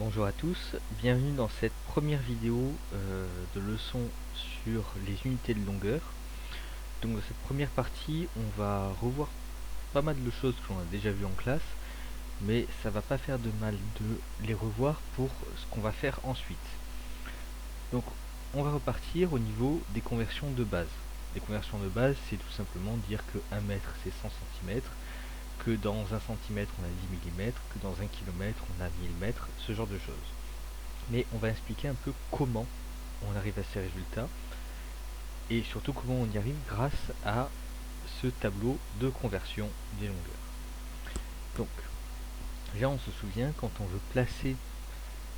Bonjour à tous, bienvenue dans cette première vidéo de leçon sur les unités de longueur. Donc dans cette première partie, on va revoir pas mal de choses que l'on a déjà vues en classe, mais ça va pas faire de mal de les revoir pour ce qu'on va faire ensuite. Donc on va repartir au niveau des conversions de base. Les conversions de base, c'est tout simplement dire que 1 mètre c'est 100 cm, que dans 1 cm on a 10 mm, que dans 1 km on a 1000 mètres, ce genre de choses. Mais on va expliquer un peu comment on arrive à ces résultats et surtout comment on y arrive grâce à ce tableau de conversion des longueurs. Donc, déjà on se souvient, quand on veut placer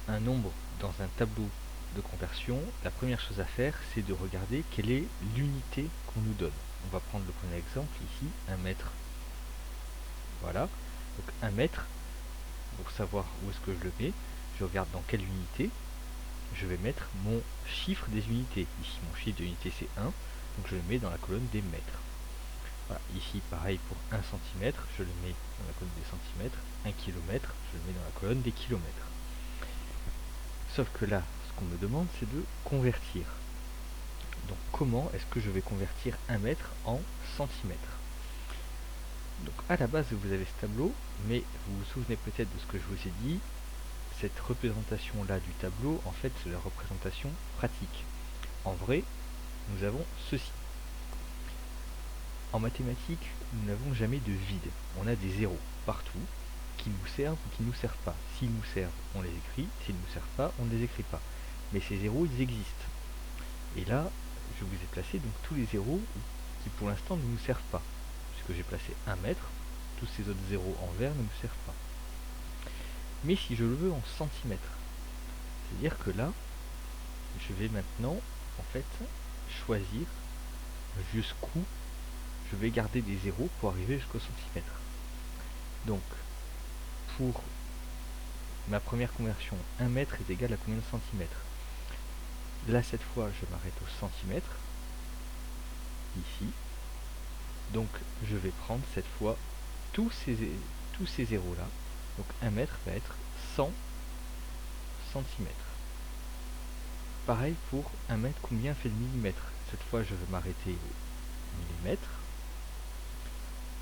un nombre dans un tableau de conversion, la première chose à faire, c'est de regarder quelle est l'unité qu'on nous donne. On va prendre le premier exemple ici, 1 mètre. Voilà, donc 1 mètre, pour savoir où est-ce que je le mets, je regarde dans quelle unité. Je vais mettre mon chiffre des unités. Ici, mon chiffre d'unité c'est 1, donc je le mets dans la colonne des mètres. Voilà. Ici, pareil pour 1 cm, je le mets dans la colonne des centimètres. 1 km, je le mets dans la colonne des kilomètres. Sauf que là, ce qu'on me demande, c'est de convertir. Donc comment est-ce que je vais convertir 1 mètre en centimètres? Donc à la base, vous avez ce tableau, mais vous vous souvenez peut-être de ce que je vous ai dit. Cette représentation-là du tableau, en fait, c'est la représentation pratique. En vrai, nous avons ceci. En mathématiques, nous n'avons jamais de vide. On a des zéros partout qui nous servent ou qui ne nous servent pas. S'ils nous servent, on les écrit. S'ils ne nous servent pas, on ne les écrit pas. Mais ces zéros, ils existent. Et là, je vous ai placé donc tous les zéros qui pour l'instant ne nous servent pas. Puisque j'ai placé 1 mètre, tous ces autres zéros en vert ne me servent pas. Mais si je le veux en centimètres, c'est-à-dire que là, je vais maintenant, en fait, choisir jusqu'où je vais garder des zéros pour arriver jusqu'au centimètre. Donc, pour ma première conversion, 1 mètre est égal à combien de centimètres? Là, cette fois, je m'arrête au centimètre, ici. Donc, je vais prendre cette fois tous ces zéros-là. Donc, 1 mètre va être 100 centimètres. Pareil pour 1 mètre, combien fait le millimètre? Cette fois, je vais m'arrêter au millimètre.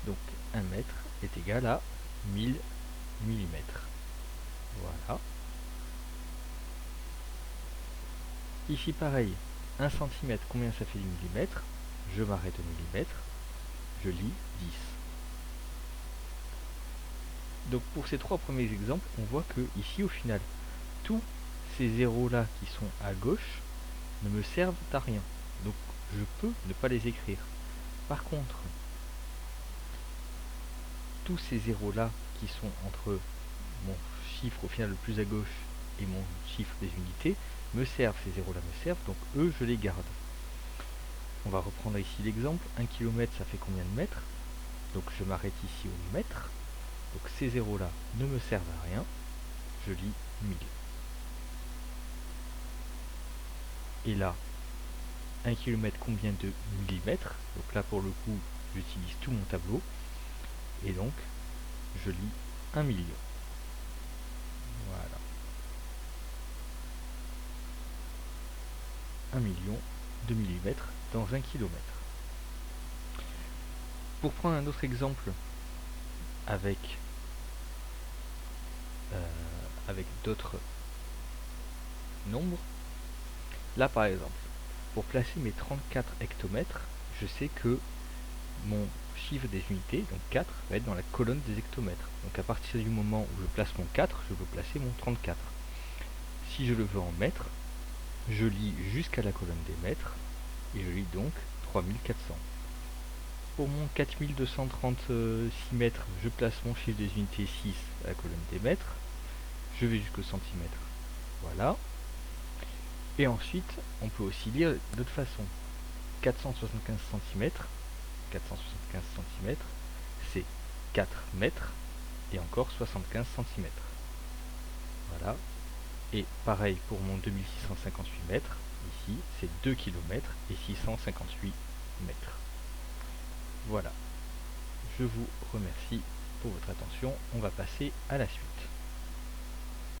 Donc, 1 mètre est égal à 1000 millimètres. Voilà. Ici, pareil, 1 cm, combien ça fait du millimètre? Je m'arrête au millimètre, je lis 10. Donc pour ces trois premiers exemples, on voit que ici, au final, tous ces zéros-là qui sont à gauche ne me servent à rien. Donc je peux ne pas les écrire. Par contre, tous ces zéros-là qui sont entre mon chiffre au final le plus à gauche et mon chiffre des unités me servent, ces zéros-là me servent, donc eux je les garde. On va reprendre ici l'exemple, 1 km ça fait combien de mètres? Donc je m'arrête ici au mètre, donc ces zéros-là ne me servent à rien, je lis 1000. Et là, 1 km combien de millimètres? Donc là pour le coup j'utilise tout mon tableau, et donc je lis 1 million. Voilà. 1 million de millimètres dans 1 kilomètre. Pour prendre un autre exemple avec, avec d'autres nombres, là par exemple, pour placer mes 34 hectomètres, je sais que mon chiffre des unités, donc 4, va être dans la colonne des hectomètres. Donc à partir du moment où je place mon 4, je veux placer mon 34. Si je le veux en mètres, je lis jusqu'à la colonne des mètres, et je lis donc 3400. Pour mon 4236 mètres, je place mon chiffre des unités 6 à la colonne des mètres, je vais jusqu'au centimètre. Voilà. Et ensuite, on peut aussi lire d'autre façon. 475 cm, 475 cm, c'est 4 mètres et encore 75 cm. Voilà. Et pareil pour mon 2658 mètres, ici c'est 2 km et 658 mètres. Voilà. Je vous remercie pour votre attention. On va passer à la suite.